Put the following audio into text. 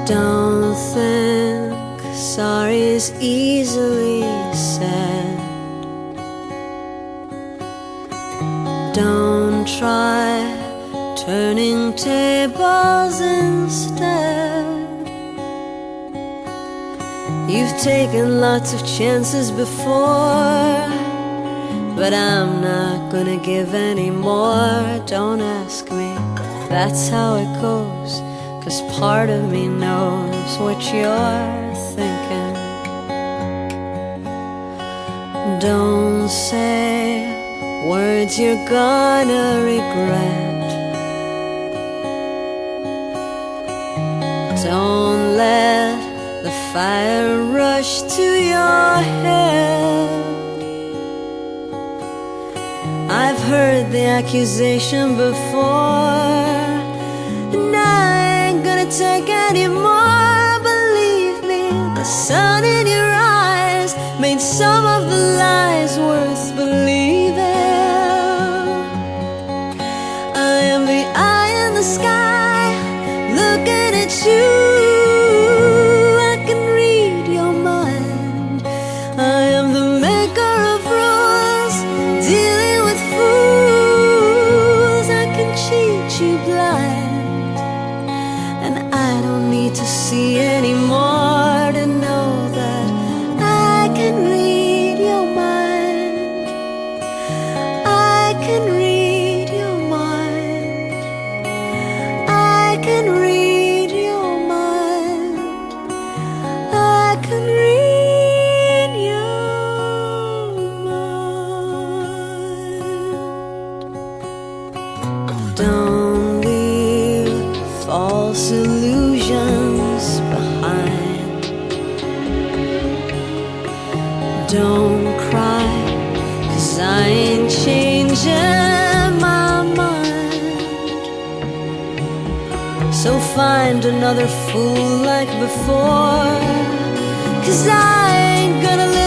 Don't think sorry's easily said. Don't try turning tables instead. You've taken lots of chances before, but I'm not gonna give any more. Don't ask me, that's how it goes, 'cause part of me knows what you're thinking. Don't say words you're gonna regret. Don't let the fire rush to your head. I've heard the accusation before, and I ain't gonna take any more. Believe me, the sun in your eyes made some of the lies worth believing. I am the eye in the sky looking at you. I can read your mind. I am the maker of rules, dealing with fools. I can cheat you blind, and I don't need to see anymore to know that I can read your mind. I can read your mind. I can read your mind. I can read your mind. Don't leave false illusions behind. Don't cry, 'cause I ain't changing my mind. So find another fool like before, 'cause I ain't gonna live